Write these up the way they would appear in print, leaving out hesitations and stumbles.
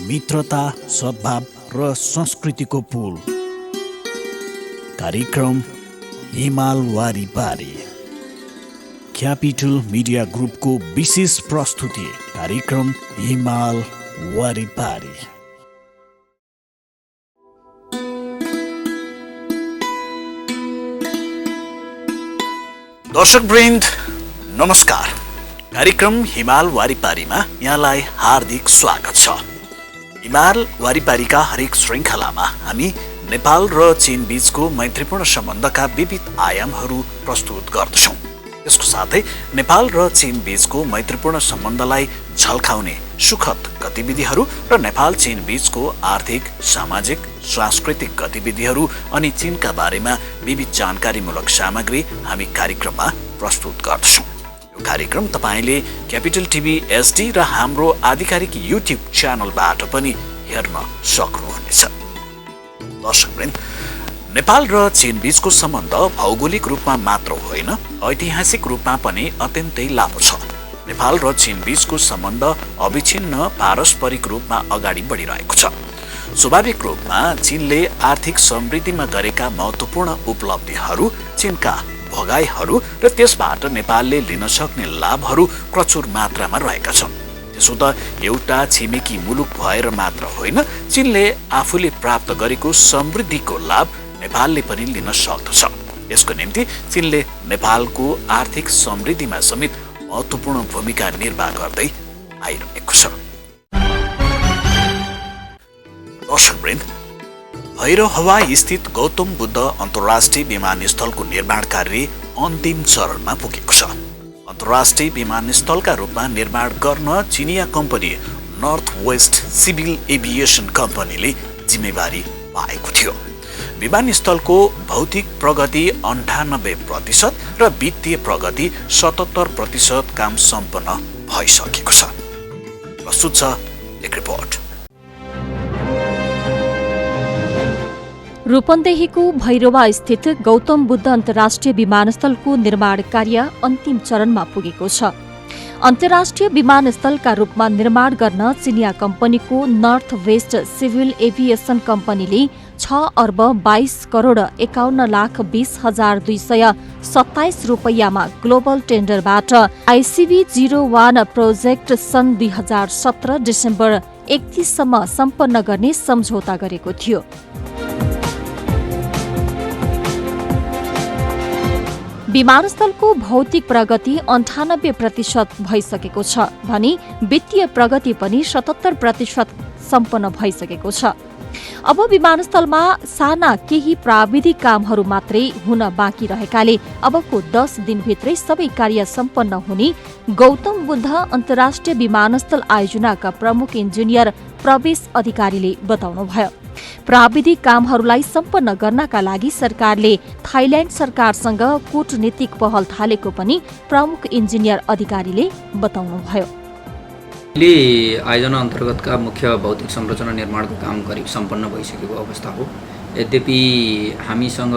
मित्रता, सद्भाव र संस्कृतिको पुल। कार्यक्रम हिमाल वारिपारी। क्यापिटल मिडिया ग्रुपको विशेष प्रस्तुति कार्यक्रम हिमाल वारिपारी। दर्शकवृन्द नमस्कार। कार्यक्रम हिमाल वारिपारीमा यहाँलाई हार्दिक स्वागत छ। हिमाल वारिपारीका हरेक श्रृङ्खलामा हामी नेपाल र चीन बीचको मैत्रीपूर्ण सम्बन्धका विविध आयामहरू प्रस्तुत गर्दछौँ। यसको साथै नेपाल र चीन बीचको मैत्रीपूर्ण सम्बन्धलाई झल्काउने सुखद गतिविधिहरू र नेपाल चीन बीचको आर्थिक, सामाजिक, सांस्कृतिक गतिविधिहरू अनि चीनका बारेमा विविध जानकारीमूलक सामग्री हामी कार्यक्रममा प्रस्तुत गर्दछौँ। यो कार्यक्रम तपाईले क्यापिटल टिभी एचडी र हाम्रो आधिकारिक युट्युब च्यानलबाट पनि हेर्न सक्नुहुनेछ। दर्शकवृन्द, नेपाल र चीन बीचको सम्बन्ध भौगोलिक रूपमा मात्र होइन, ऐतिहासिक रूपमा पनि अत्यन्तै लामो छ। नेपाल र चीन बीचको सम्बन्ध अविच्छिन्न पारस्परिक रूपमा अगाडि बढिरहेको छ। स्वाभाविक रूपमा चीनले आर्थिक समृद्धिमा गरेका महत्त्वपूर्ण उपलब्धिहरू, चीनका भगाइहरू र त्यसबाट नेपालले लिन सक्ने लाभहरू प्रचुर मात्रामा रहेका छन्। त्यसो त एउटा छिमेकी मुलुक भएर मात्र होइन, चीनले आफूले प्राप्त गरेको समृद्धिको लाभ नेपालले पनि लिन सक्दछ। यसको निम्ति चीनले नेपालको आर्थिक समृद्धिमा समेत महत्त्वपूर्ण भूमिका निर्वाह गर्दै आइरहेको छ। दर्शकवृन्द, भैरव हवाई स्थित गौतम बुद्ध अन्तर्राष्ट्रिय विमानस्थलको निर्माण कार्य अन्तिम चरणमा पुगेको छ। अन्तर्राष्ट्रिय विमानस्थलका रूपमा निर्माण गर्न चिनिया company north west civil aviation कम्पनीले जिम्मेवारी पाएको थियो। विमानस्थलको भौतिक प्रगति 98% र वित्तीय प्रगति 77% काम सम्पन्न भइसकेको छ। प्रस्तुत छ एक रिपोर्ट। रूपन्देहीको भैरवा स्थित गौतम बुद्ध अन्तर्राष्ट्रिय विमानस्थलको निर्माण कार्य अन्तिम चरणमा पुगेको छ। अन्तर्राष्ट्रिय विमानस्थलका रूपमा निर्माण गर्न चिनिया कम्पनीको नर्थ वेस्ट सिभिल एभिएसन कम्पनीले 6 अर्ब 22 करोड 51 लाख 20,227 रुपैयाँमा ग्लोबल टेन्डरबाट ICV01 प्रोजेक्ट सन् 2017 डिसेम्बर 31 सम्म सम्पन्न गर्ने सम्झौता गरेको थियो। विमानस्थलको भौतिक प्रगति 98% भइसकेको छ भने वित्तीय प्रगति पनि 77% सम्पन्न भइसकेको छ। अब विमानस्थलमा साना केही प्राविधिक कामहरू मात्रै हुन बाँकी रहेकाले अबको 10 दिनभित्रै सबै कार्य सम्पन्न हुने गौतम बुद्ध अन्तर्राष्ट्रिय विमानस्थल आयोजनाका प्रमुख इन्जिनियर प्रवेश अधिकारीले बताउनुभयो। प्राविधिक कामहरूलाई सम्पन्न गर्नका लागि सरकारले थाइल्याण्ड सरकारसँग कूटनीतिक पहल थालेको पनि प्रमुख इन्जिनियर अधिकारीले बताउनुभयो। आयोजना अन्तर्गतका मुख्य भौतिक संरचना निर्माणको काम करिब सम्पन्न भइसकेको अवस्था हो। यद्यपि हामीसँग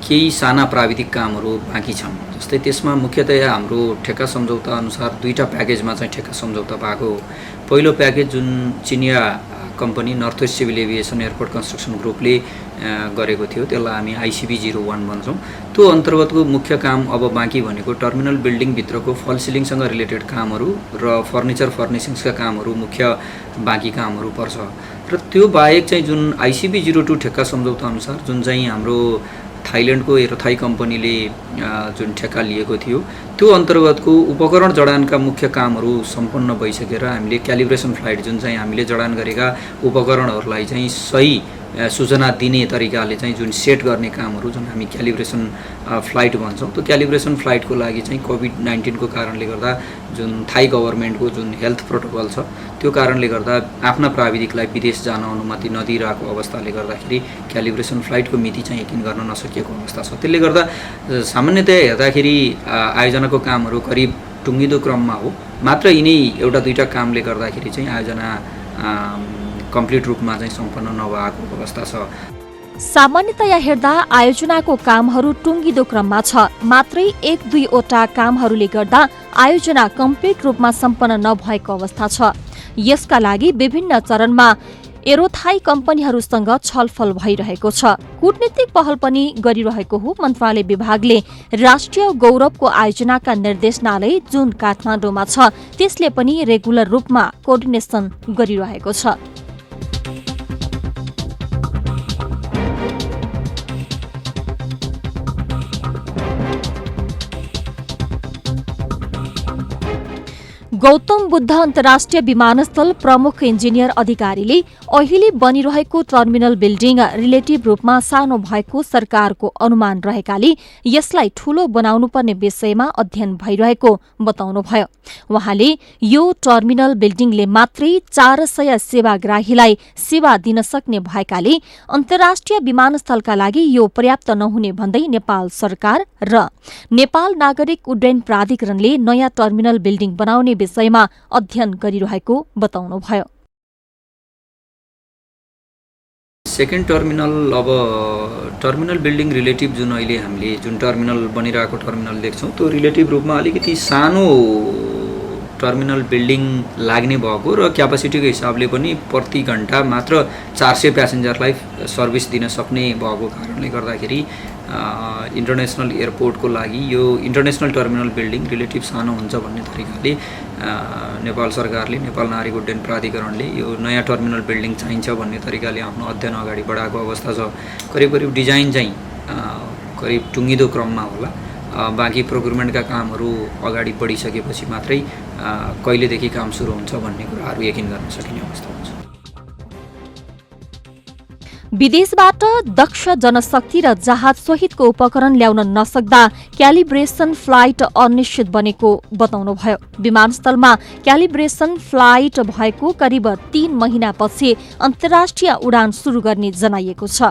केही साना प्राविधिक कामहरू बाँकी छन्। जस्तै त्यसमा मुख्यतया हाम्रो ठेक्का सम्झौता अनुसार 2टा प्याकेजमा चाहिँ ठेक्का सम्झौता भएको हो। पहिलो प्याकेज जुन चिनिया company north west civil aviation airport construction ग्रुपले गरेको थियो, त्यसलाई हामी ICV01 भन्छौँ। त्यो अन्तर्गतको मुख्य काम अब बाँकी भनेको टर्मिनल बिल्डिङभित्रको फल सिलिङसँग रिलेटेड कामहरू र फर्निचर फर्निसिङ्सका कामहरू मुख्य बाँकी कामहरू पर्छ। र त्यो बाहेक चाहिँ जुन ICV02 ठेक्का सम्झौता अनुसार जुन चाहिँ हाम्रो थाइल्याण्डको एरोथाई कम्पनीले जुन ठेक्का लिएको थियो, त्यो अन्तर्गतको उपकरण जडानका मुख्य कामहरू सम्पन्न भइसकेर हामीले क्यालिब्रेसन फ्लाइट जुन चाहिँ हामीले जडान गरेका उपकरणहरूलाई चाहिँ सही सूचना दिने तरिकाले चाहिँ जुन सेट गर्ने कामहरू जुन हामी क्यालिब्रेसन फ्लाइट भन्छौँ, त्यो क्यालिब्रेसन फ्लाइटको लागि चाहिँ कोभिड-19 को कारणले गर्दा जुन थाई गभर्मेन्टको जुन हेल्थ प्रोटोकल छ, त्यो कारणले गर्दा आफ्ना प्राविधिकलाई विदेश जान अनुमति नदिइरहेको अवस्थाले गर्दाखेरि क्यालिब्रेसन फ्लाइटको मिति चाहिँ यकिन गर्न नसकिएको अवस्था छ। त्यसले गर्दा सामान्यतया हेर्दाखेरि आयोजनाको कामहरू करिब टुङ्गिदो क्रममा हो। मात्र यिनै एउटा 2टा कामले गर्दाखेरि चाहिँ आयोजना कम्प्लिट रूपमा चाहिँ सम्पन्न नभएको अवस्था छ। सामान्यतया हेर्दा आयोजनाको कामहरू टुङ्गिदो क्रममा छ। मात्रै 1-2 वटा कामहरूले गर्दा आयोजना कम्प्लिट रूपमा सम्पन्न नभएको अवस्था छ। यसका लागि विभिन्न चरणमा एरोथाई कम्पनीहरूसँग छलफल भइरहेको छ। कूटनीतिक पहल पनि गरिरहेको हो। मन्त्रालय विभागले राष्ट्रिय गौरवको आयोजनाका निर्देशनालय जुन काठमाडौँमा छ त्यसले पनि रेगुलर रूपमा कोर्डिनेसन गरिरहेको छ। गौतम बुद्ध अन्तर्राष्ट्रिय विमानस्थल प्रमुख इन्जिनियर अधिकारीले अहिले बनिरहेको टर्मिनल बिल्डिङ रिलेटिभ रूपमा सानो भएको सरकारको अनुमान रहेकाले यसलाई ठूलो बनाउनुपर्ने विषयमा अध्ययन भइरहेको बताउनुभयो। उहाँले यो टर्मिनल बिल्डिङले मात्रै 400 सेवाग्राहीलाई सेवा दिन सक्ने भएकाले अन्तर्राष्ट्रिय विमानस्थलका लागि यो पर्याप्त नहुने भन्दै नेपाल सरकार र नेपाल नागरिक उड्डयन प्राधिकरणले नयाँ टर्मिनल बिल्डिङ बनाउने विषयमा अध्ययन गरिरहेको बताउनुभयो। सेकेन्ड टर्मिनल, अब टर्मिनल बिल्डिङ रिलेटिभ जुन अहिले हामीले जुन टर्मिनल बनिरहेको टर्मिनल देख्छौँ त्यो रिलेटिभ रूपमा अलिकति सानो टर्मिनल बिल्डिङ लाग्ने भएको र क्यापासिटीको हिसाबले पनि प्रति घण्टा मात्र 400 प्यासेन्जरलाई सर्भिस दिन सक्ने भएको कारणले गर्दाखेरि इन्टरनेसनल एयरपोर्टको लागि यो इन्टरनेसनल टर्मिनल बिल्डिङ रिलेटिभ सानो हुन्छ भन्ने तरिकाले नेपाल सरकारले, नेपाल नागरिक उड्डयन प्राधिकरणले यो नयाँ टर्मिनल बिल्डिङ चाहिन्छ भन्ने तरिकाले आफ्नो अध्ययन अगाडि बढाएको अवस्था छ। करिब डिजाइन चाहिँ करिब टुङ्गिदो क्रममा होला। बाँकी प्रोक्युरमेन्टका कामहरू अगाडि बढिसकेपछि मात्रै कहिलेदेखि काम सुरु हुन्छ भन्ने कुराहरू यकिन गर्न सकिने अवस्था हुन्छ। विदेशबाट दक्ष जनशक्ति र जहाज सहितको उपकरण ल्याउन नसक्दा क्यालिब्रेसन फ्लाइट अनिश्चित बनेको बताउनुभयो। विमानस्थलमा क्यालिब्रेसन फ्लाइट भएको करिब 3 महिनापछि अन्तर्राष्ट्रिय उडान सुरु गर्ने जनाइएको छ।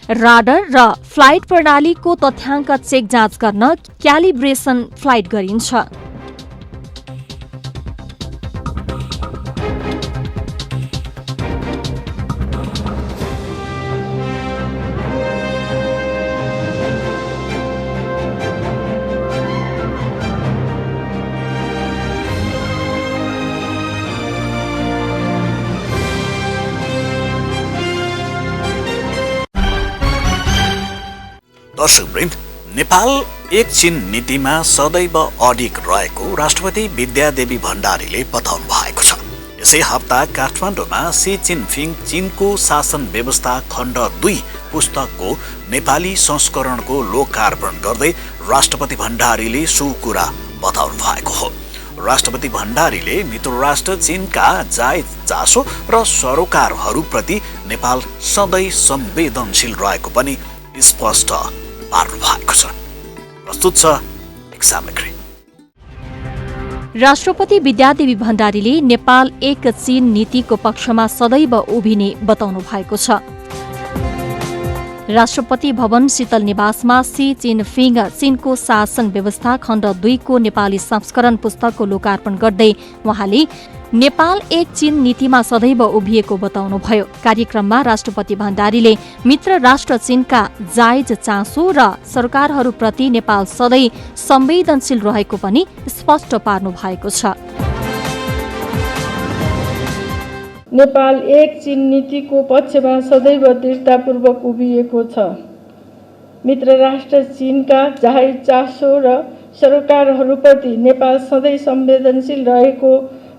राडर र फ्लाइट प्रणालीको तथ्याङ्क चेक जाँच गर्न क्यालिब्रेसन फ्लाइट गरिन्छ। दर्शकवृन्द, नेपाल एक चीन नीतिमा सदैव अडिग रहेको राष्ट्रपति विद्यादेवी भण्डारीले बताउनु भएको छ। यसै हप्ता काठमाडौँमा सी जिनपिङ चीनको शासन व्यवस्था खण्ड 2 पुस्तकको नेपाली संस्करणको लोकार्पण गर्दै राष्ट्रपति भण्डारीले सो कुरा बताउनु भएको हो। राष्ट्रपति भण्डारीले मित्र राष्ट्र चीनका जायज चासो र सरोकारहरूप्रति नेपाल सधैँ संवेदनशील रहेको पनि स्पष्ट पार्नु भएको छ। प्रस्तुत छ एक सामग्री। राष्ट्रपति विद्यादेवी भण्डारीले नेपाल एक चीन नीतिको पक्षमा सदैव उभिने बताउनु भएको छ। राष्ट्रपति भवन शीतल निवासमा सी जिनपिङ चीनको शासन व्यवस्था खण्ड 2 को नेपाली संस्करण पुस्तकको लोकार्पण गर्दै उहाँले नेपाल एक चीन नीतिमा सदैव उभिएको बताउनुभयो। कार्यक्रममा राष्ट्रपति भण्डारीले मित्र राष्ट्र चीनका जायज चासो र सरकारहरूप्रति नेपाल सधैँ संवेदनशील रहेको पनि स्पष्ट पार्नु भएको छ। नेपाल एक चीन नीतिको पक्षमा सदैव दृढतापूर्वक उभिएको छ। मित्र राष्ट्र चीनका जायज चासो र सरकारहरूप्रति नेपाल सधैँ संवेदनशील रहेको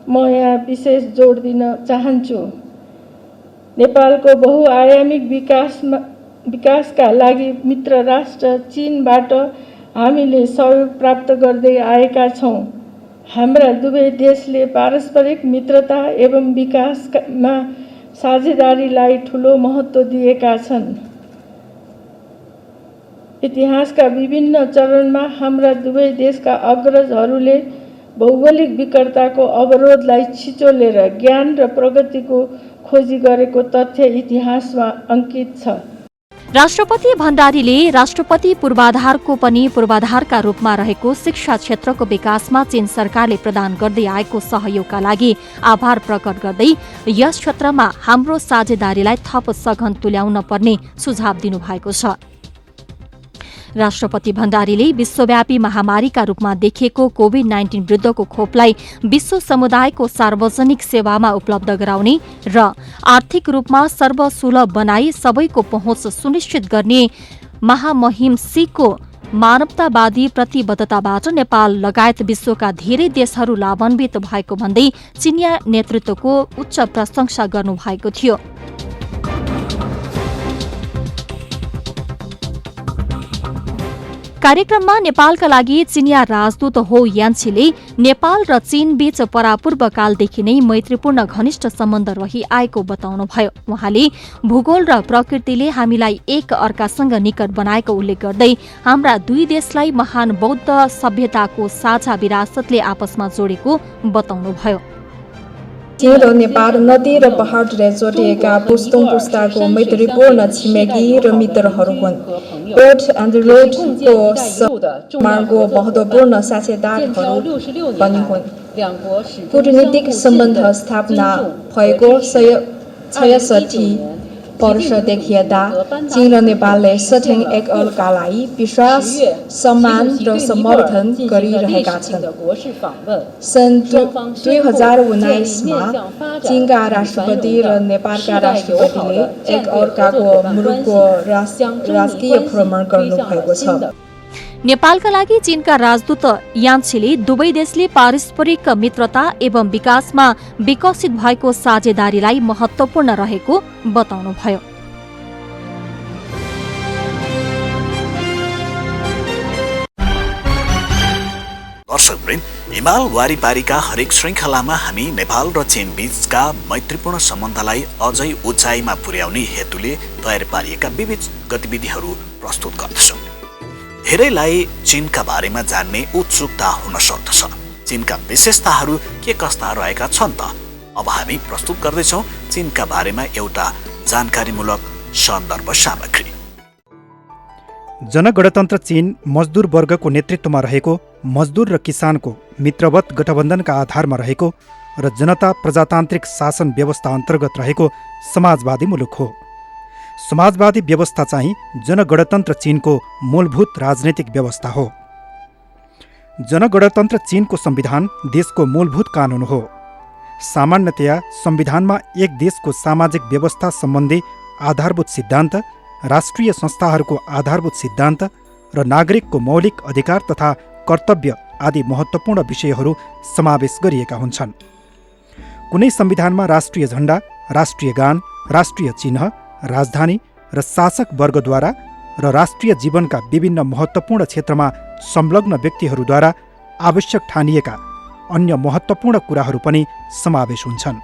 म यहाँ विशेष जोड दिन चाहन्छु। नेपालको बहुआयामिक विकासका लागि मित्र राष्ट्र चीनबाट हामीले सहयोग प्राप्त गर्दै आएका छौँ। हाम्रा दुवै देशले पारस्परिक मित्रता एवं विकासमा साझेदारीलाई ठूलो महत्त्व दिएका छन्। इतिहासका विभिन्न चरणमा हाम्रा दुवै देशका अग्रजहरूले भौगोलिक विकटताको अवरोधलाई छिचोलेर ज्ञान र प्रगतिको खोजी गरेको तथ्य इतिहासमा अंकित छ। राष्ट्रपति भण्डारीले राष्ट्रपति पूर्वाधारको पनि पूर्वाधारका रूपमा रहेको शिक्षा क्षेत्रको विकासमा चीन सरकारले प्रदान गर्दै आएको सहयोगका लागि आभार प्रकट गर्दै यस क्षेत्रमा हाम्रो साझेदारीलाई थप सघन तुल्याउन पर्ने सुझाव दिनुभएको छ। राष्ट्रपति भण्डारीले विश्वव्यापी महामारीका रूपमा देखिएको कोभिड-19 विरुद्धको खोपलाई विश्व समुदायको सार्वजनिक सेवामा उपलब्ध गराउने र आर्थिक रूपमा सर्वसुलभ बनाई सबैको पहुँच सुनिश्चित गर्ने महामहिम सीको मानवतावादी प्रतिबद्धताबाट नेपाल लगायत विश्वका धेरै देशहरू लाभान्वित भएको भन्दै चिनिया नेतृत्वको उच्च प्रशंसा गर्नुभएको थियो। कार्यक्रममा नेपालका लागि चिनिया राजदूत हो यान्छीले नेपाल र चीन बीच परापूर्वकालदेखि नै मैत्रीपूर्ण घनिष्ठ सम्बन्ध रही आएको बताउनुभयो। उहाँले भूगोल र प्रकृतिले हामीलाई एक अर्कासँग निकट बनाएको उल्लेख गर्दै हाम्रा दुई देशलाई महान बौद्ध सभ्यताको साझा विरासतले आपसमा जोडेको बताउनुभयो। चीन र नेपाल नदी र पहाडले जोडिएका पुस्तौं पुस्ताको मैत्रीपूर्ण छिमेकी र मित्रहरू हुन्। बेल्ट एन्ड रोडको निर्माणको महत्त्वपूर्ण साझेदारहरू पनि हुन्। कूटनीतिक सम्बन्ध स्थापना भएको 66 वर्षदेखि यता चीन र नेपालले सधैँ एक अर्कालाई विश्वास, सम्मान र समर्थन गरिरहेका छन्। सन् 2019 मा चीनका राष्ट्रपति र नेपालका राष्ट्रपतिले एक अर्काको मुलुकको राजकीय भ्रमण गर्नुभएको छ। नेपालका लागि चीनका राजदूत यान्छीले दुवै देशले पारस्परिक मित्रता एवं विकासमा विकसित भएको साझेदारीलाई महत्त्वपूर्ण रहेको बताउनुभयो। दर्शकवृन्द, हिमाल वारिपारीका हरेक श्रृङ्खलामा हामी नेपाल र चीन बीचका मैत्रीपूर्ण सम्बन्धलाई अझै उचाइमा पुर्याउने हेतुले तयार पारिएका विविध गतिविधिहरू प्रस्तुत गर्दछौँ। धेरैलाई चीनका बारेमा जान्ने उत्सुकता हुन सक्दछ। चीनका विशेषताहरू के कस्ता रहेका छन् त? अब हामी प्रस्तुत गर्दैछौँ चीनका बारेमा एउटा जानकारीमूलक सन्दर्भ सामग्री। जनगणतन्त्र चीन मजदुर वर्गको नेतृत्वमा रहेको मजदुर र किसानको मित्रवत गठबन्धनका आधारमा रहेको र जनता प्रजातान्त्रिक शासन व्यवस्था अन्तर्गत रहेको समाजवादी मुलुक हो। समाजवादी व्यवस्था चाहिँ जनगणतन्त्र चीनको मूलभूत राजनैतिक व्यवस्था हो। जनगणतन्त्र चीनको संविधान देशको मूलभूत कानून हो। सामान्यतया संविधानमा एक देशको सामाजिक व्यवस्था सम्बन्धी आधारभूत सिद्धान्त, राष्ट्रिय संस्थाहरूको आधारभूत सिद्धान्त र नागरिकको मौलिक अधिकार तथा कर्तव्य आदि महत्त्वपूर्ण विषयहरू समावेश गरिएका हुन्छन्। कुनै संविधानमा राष्ट्रिय झण्डा, राष्ट्रिय गान, राष्ट्रिय चिन्ह, राजधानी र शासक वर्गद्वारा र राष्ट्रिय जीवनका विभिन्न महत्त्वपूर्ण क्षेत्रमा संलग्न व्यक्तिहरूद्वारा आवश्यक ठानिएका अन्य महत्त्वपूर्ण कुराहरू पनि समावेश हुन्छन्।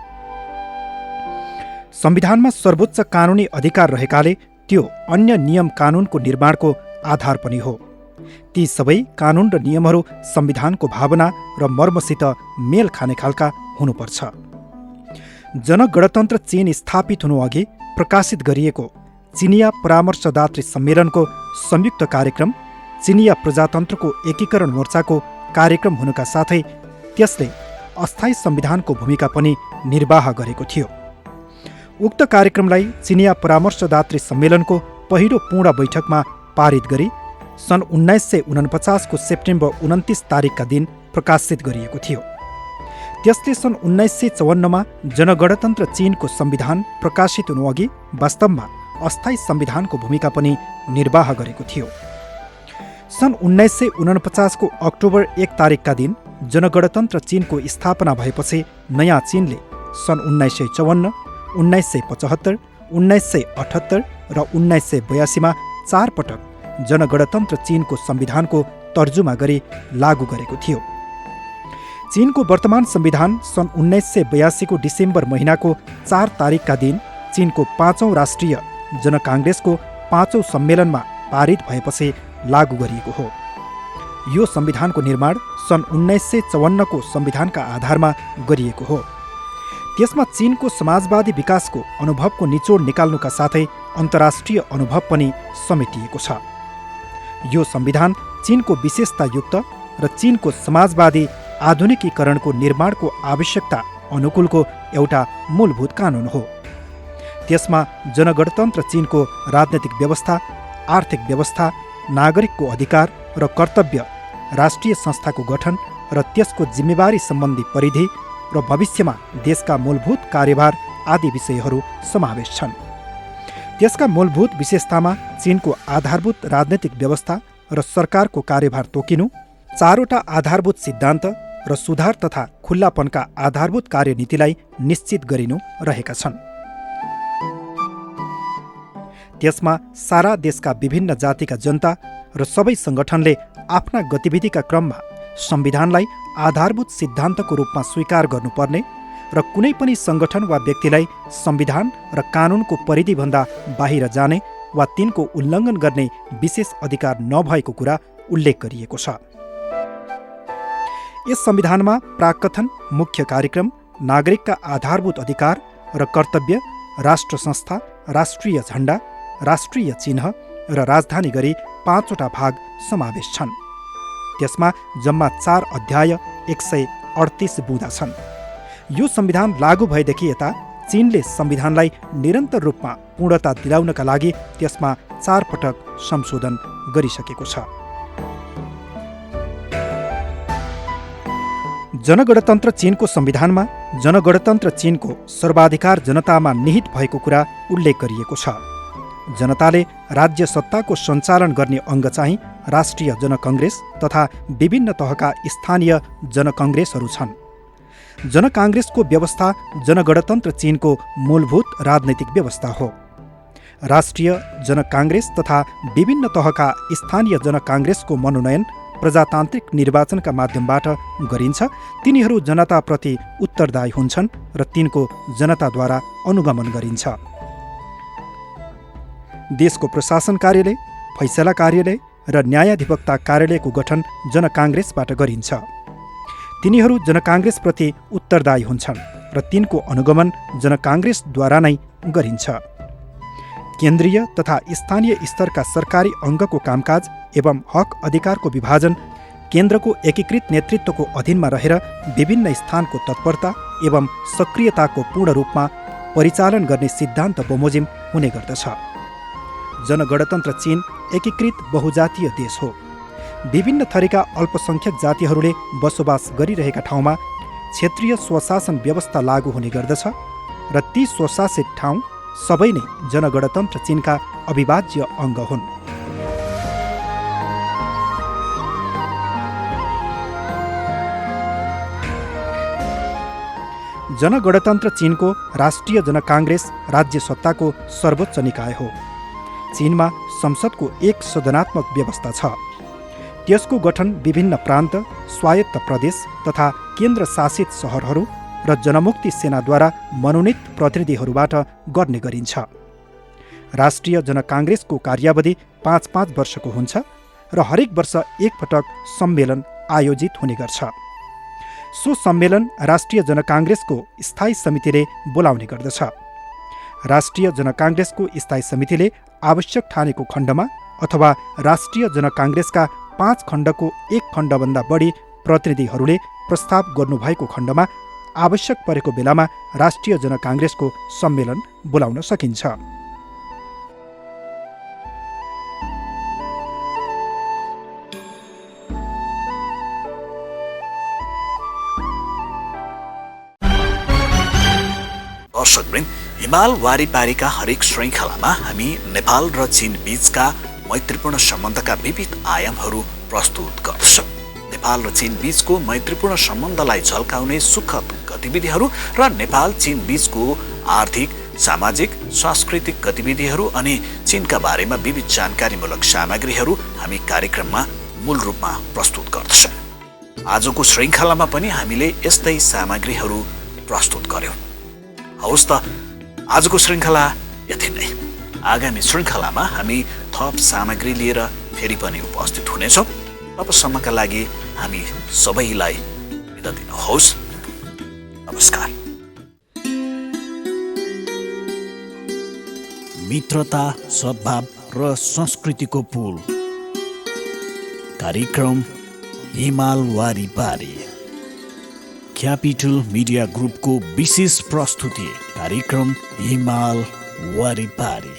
संविधानमा सर्वोच्च कानुनी अधिकार रहेकाले त्यो अन्य नियम कानुनको निर्माणको आधार पनि हो। ती सबै कानुन र नियमहरू संविधानको भावना र मर्मसित मेल खाने खालका हुनुपर्छ। जनगणतन्त्र चीन स्थापित हुनुअघि प्रकाशित गरिएको चिनिया परामर्शदात्री सम्मेलनको संयुक्त कार्यक्रम चिनिया प्रजातन्त्रको एकीकरण मोर्चाको कार्यक्रम हुनुका साथै त्यसले अस्थायी संविधानको भूमिका पनि निर्वाह गरेको थियो। उक्त कार्यक्रमलाई चिनिया परामर्शदात्री सम्मेलनको पहिलो पूर्ण बैठकमा पारित गरी सन् 1949 को सेप्टेम्बर 29 तारिकका दिन प्रकाशित गरिएको थियो। त्यसले सन् 1954 मा जनगणतन्त्र चीनको संविधान प्रकाशित हुनुअघि वास्तवमा अस्थायी संविधानको भूमिका पनि निर्वाह गरेको थियो। सन् 1949 को अक्टोबर 1 तारिकका दिन जनगणतन्त्र चीनको स्थापना भएपछि नयाँ चीनले सन् 1954, 1975, 1978 र 1982 मा 4 पटक जनगणतन्त्र चीनको संविधानको तर्जुमा गरी लागू गरेको थियो। चीनको वर्तमान संविधान सन् 1982 को डिसेम्बर महिनाको 4 तारिकका दिन चीनको 5औं राष्ट्रिय जनकांग्रेसको 5औं सम्मेलनमा पारित भएपछि लागू गरिएको हो। यो संविधानको निर्माण सन् 1954 को संविधानका आधारमा गरिएको हो। त्यसमा चीनको समाजवादी विकासको अनुभवको निचोड निकाल्नुका साथै अन्तर्राष्ट्रिय अनुभव पनि समेटिएको छ। यो संविधान चीनको विशेषतायुक्त र चीनको समाजवादी आधुनिकीकरणको निर्माणको आवश्यकता अनुकूलको एउटा मूलभूत कानुन हो। त्यसमा जनगणतन्त्र चीनको राजनैतिक व्यवस्था, आर्थिक व्यवस्था, नागरिकको अधिकार र कर्तव्य, राष्ट्रिय संस्थाको गठन र त्यसको जिम्मेवारी सम्बन्धी परिधि र भविष्यमा देशका मूलभूत कार्यभार आदि विषयहरू समावेश छन्। त्यसका मूलभूत विशेषतामा चीनको आधारभूत राजनैतिक व्यवस्था र सरकारको कार्यभार तोकिनु, 4वटा आधारभूत सिद्धान्त र सुधार तथा खुल्लापनका आधारभूत कार्यनीतिलाई निश्चित गरिनु रहेका छन्। त्यसमा सारा देशका विभिन्न जातिका जनता र सबै सङ्गठनले आफ्ना गतिविधिका क्रममा संविधानलाई आधारभूत सिद्धान्तको रूपमा स्वीकार गर्नुपर्ने र कुनै पनि सङ्गठन वा व्यक्तिलाई संविधान र कानुनको परिधिभन्दा बाहिर जाने वा तिनको उल्लङ्घन गर्ने विशेष अधिकार नभएको कुरा उल्लेख गरिएको छ। यस संविधानमा प्राकथन, मुख्य कार्यक्रम, नागरिकका आधारभूत अधिकार र कर्तव्य, राष्ट्र संस्था, राष्ट्रिय झण्डा, राष्ट्रिय चिन्ह र राजधानी गरी 5वटा भाग समावेश छन्। त्यसमा जम्मा 4 अध्याय 138 बुँदा छन्। यो संविधान लागू भएदेखि यता चीनले संविधानलाई निरन्तर रूपमा पूर्णता दिलाउनका लागि त्यसमा 4 पटक संशोधन गरिसकेको छ। जनगणतन्त्र चीनको संविधानमा जनगणतन्त्र चीनको सर्वाधिकार जनतामा निहित भएको कुरा उल्लेख गरिएको छ। जनताले राज्य सत्ताको सञ्चालन गर्ने अङ्ग चाहिँ राष्ट्रिय जनकङ्ग्रेस तथा विभिन्न तहका स्थानीय जनकङ्ग्रेसहरू छन्। जनकाङ्ग्रेसको व्यवस्था जनगणतन्त्र चीनको मूलभूत राजनैतिक व्यवस्था हो। राष्ट्रिय जनकाङ्ग्रेस तथा विभिन्न तहका स्थानीय जनकाङ्ग्रेसको मनोनयन प्रजातान्त्रिक निर्वाचनका माध्यमबाट गरिन्छ। तिनीहरू जनताप्रति उत्तरदायी हुन्छन् र तिनको जनताद्वारा अनुगमन गरिन्छ। देशको प्रशासन कार्यालय, फैसला कार्यालय र न्यायाधिवक्ता कार्यालयको गठन जनकाङ्ग्रेसबाट गरिन्छ। तिनीहरू जनकाङ्ग्रेसप्रति उत्तरदायी हुन्छन् र तिनको अनुगमन जनकाङ्ग्रेसद्वारा नै गरिन्छ। केन्द्रीय तथा स्थानीय स्तरका सरकारी अङ्गको कामकाज एवं हक अधिकारको विभाजन केन्द्रको एकीकृत नेतृत्वको अधीनमा रहेर विभिन्न स्थानको तत्परता एवं सक्रियताको पूर्ण रूपमा परिचालन गर्ने सिद्धान्त बमोजिम हुने गर्दछ। जनगणतन्त्र चीन एकीकृत बहुजातीय देश हो। विभिन्न थरीका अल्पसङ्ख्यक जातिहरूले बसोबास गरिरहेका ठाउँमा क्षेत्रीय स्वशासन व्यवस्था लागू हुने गर्दछ र ती स्वशासित ठाउँ सबै नै जनगणतन्त्र चीनका अविभाज्य अङ्ग हुन्। जनगणतन्त्र चीनको राष्ट्रिय जनकाङ्ग्रेस राज्य सत्ताको सर्वोच्च निकाय हो। चीनमा संसदको एक सदनात्मक व्यवस्था छ। त्यसको गठन विभिन्न प्रान्त, स्वायत्त प्रदेश तथा केन्द्र शासित सहरहरू र जनमुक्ति सेनाद्वारा मनोनित प्रतिनिधिहरूबाट गर्ने गरिन्छ। राष्ट्रिय जनकाङ्ग्रेसको कार्यावधि 5-5 वर्षको हुन्छ र हरेक वर्ष एक पटक सम्मेलन आयोजित हुने गर्छ। सो सम्मेलन राष्ट्रिय जनकाङ्ग्रेसको स्थायी समितिले बोलाउने गर्दछ। राष्ट्रिय जनकाङ्ग्रेसको स्थायी समितिले आवश्यक ठानेको खण्डमा अथवा राष्ट्रिय जनकाङ्ग्रेसका 5 खण्डको एक खण्डभन्दा बढी प्रतिनिधिहरूले प्रस्ताव गर्नुभएको खण्डमा आवश्यक परेको बेलामा राष्ट्रिय जनकाङ्ग्रेसको सम्मेलन बोलाउन सकिन्छ। दर्शकवृन्द, हिमाल वारिपारीका हरेक श्रृङ्खलामा हामी नेपाल र चीन बीचका मैत्रीपूर्ण सम्बन्धका विविध आयामहरू प्रस्तुत गर्दछौँ। नेपाल र चीन बीचको मैत्रीपूर्ण सम्बन्धलाई झल्काउने सुखद गतिविधिहरू र नेपाल चीन बीचको आर्थिक, सामाजिक, सांस्कृतिक गतिविधिहरू अनि चीनका बारेमा विविध जानकारीमूलक सामग्रीहरू हामी कार्यक्रममा मूल रूपमा प्रस्तुत गर्दछौँ। आजको श्रृङ्खलामा पनि हामीले यस्तै सामग्रीहरू प्रस्तुत गर्यौँ। हवस् त, आजको श्रृङ्खला यति नै। आगामी श्रृङ्खलामा हामी थप सामग्री लिएर फेरि पनि उपस्थित हुनेछौँ। तबसम्मका लागि हामी सबैलाई बिदा दिनुहोस्। नमस्कार। मित्रता, सद्भाव र संस्कृतिको पुल, कार्यक्रम हिमाल वारिपारी, क्यापिटल मिडिया ग्रुपको विशेष प्रस्तुति कार्यक्रम हिमाल वारिपारी।